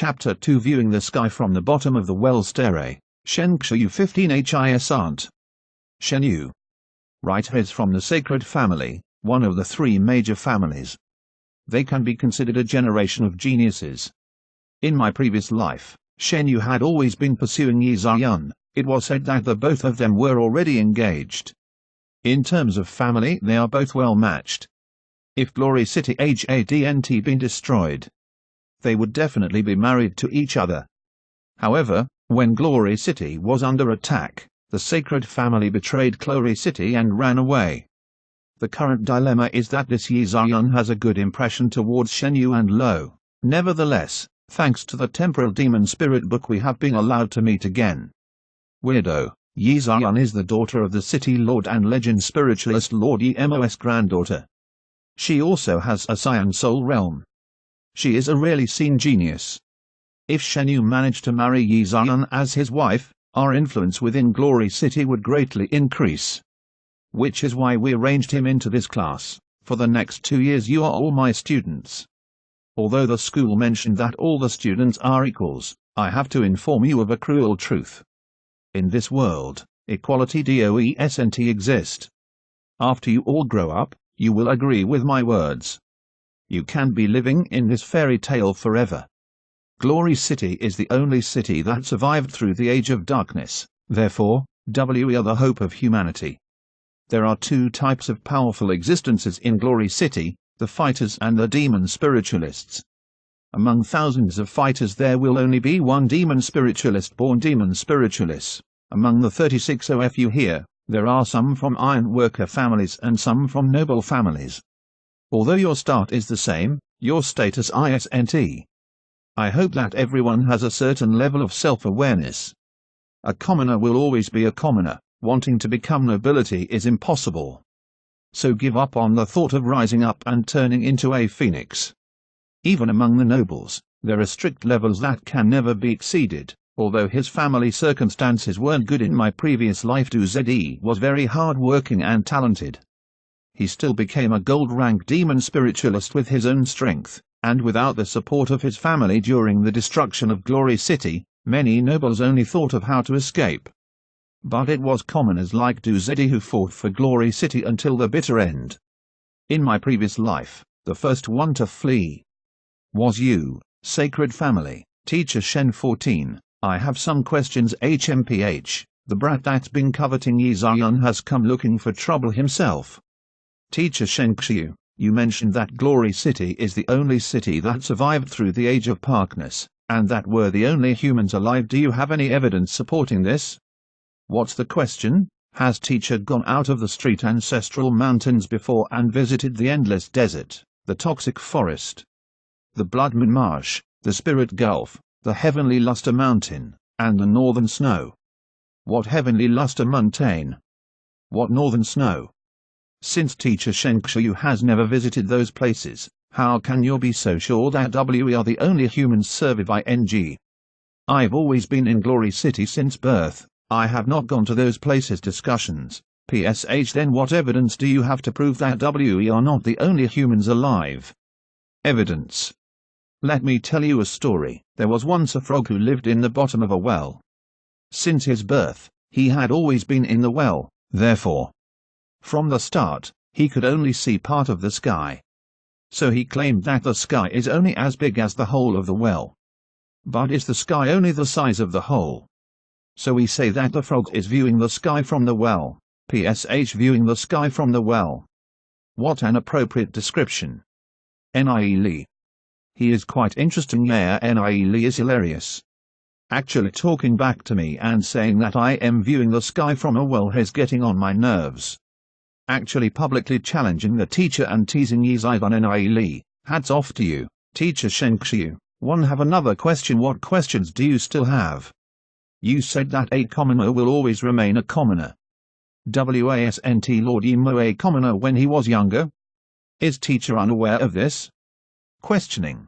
Chapter 2 Viewing the Sky from the Bottom of the Well Stare, Shen Xiu 15 His Aunt. Shen Yu. Right is from the sacred family, one of the three major families. They can be considered a generation of geniuses. In my previous life, Shen Yu had always been pursuing Yi Ziyun. It was said that the both of them were already engaged. In terms of family, they are both well matched. If Glory City hadn't been destroyed, they would definitely be married to each other. However, when Glory City was under attack, the sacred family betrayed Glory City and ran away. The current dilemma is that this Yi Ziyun has a good impression towards Shen Yu and Lo. Nevertheless, thanks to the temporal demon spirit book, we have been allowed to meet again. Weirdo. Yi Ziyun is the daughter of the city lord and legend spiritualist Lord Emo's granddaughter. She also has a Cyan soul realm. She is a really seen genius. If Shen Yu managed to marry Yi Ziyun as his wife, our influence within Glory City would greatly increase. Which is why we arranged him into this class. For the next 2 years you are all my students. Although the school mentioned that all the students are equals, I have to inform you of a cruel truth. In this world, equality doesn't exist. After you all grow up, you will agree with my words. You can be living in this fairy tale forever. Glory City is the only city that survived through the Age of Darkness, therefore, we are the hope of humanity. There are two types of powerful existences in Glory City, the fighters and the demon spiritualists. Among thousands of fighters there will only be one demon spiritualist born demon spiritualist. Among the 36 OFU here, there are some from ironworker families and some from noble families. Although your start is the same, your status isn't. I hope that everyone has a certain level of self-awareness. A commoner will always be a commoner. Wanting to become nobility is impossible. So give up on the thought of rising up and turning into a phoenix. Even among the nobles, there are strict levels that can never be exceeded. Although his family circumstances weren't good in my previous life, Du Zhe was very hard-working and talented. He still became a gold-rank demon spiritualist with his own strength, and without the support of his family during the destruction of Glory City, many nobles only thought of how to escape. But it was commoners like Du Zhe who fought for Glory City until the bitter end. In my previous life, the first one to flee was you, Sacred Family. Teacher Shen 14. I have some questions. HMPH, the brat that's been coveting Yi Ziyun has come looking for trouble himself. Teacher Shen Xiu, you mentioned that Glory City is the only city that survived through the Age of Darkness, and that we're the only humans alive. Do you have any evidence supporting this? What's the question? Has teacher gone out of the street ancestral mountains before and visited the endless desert, the toxic forest, the Blood Moon Marsh, the Spirit Gulf, the Heavenly Luster Mountain, and the Northern Snow? What Heavenly Luster Mountain? What Northern Snow? Since teacher Shen Xiu has never visited those places, how can you be so sure that we are the only humans surviving? I've always been in Glory City since birth. I have not gone to those places. Discussions. PSH. Then what evidence do you have to prove that we are not the only humans alive? Evidence. Let me tell you a story. There was once a frog who lived in the bottom of a well. Since his birth, he had always been in the well, therefore, from the start, he could only see part of the sky. So he claimed that the sky is only as big as the hole of the well. But is the sky only the size of the hole? So we say that the frog is viewing the sky from the well. PSH. Viewing the sky from the well. What an appropriate description. Nie Li. He is quite interesting. Yeah, Nie Li is hilarious. Actually talking back to me and saying that I am viewing the sky from a well is getting on my nerves. Actually publicly challenging the teacher and teasing Yi Ziyun. Nie Li, hats off to you. Teacher Shen Xiu. Have another question. What questions do you still have? You said that a commoner will always remain a commoner. Wasn't Lord Emo a commoner when he was younger? Is teacher unaware of this? Questioning.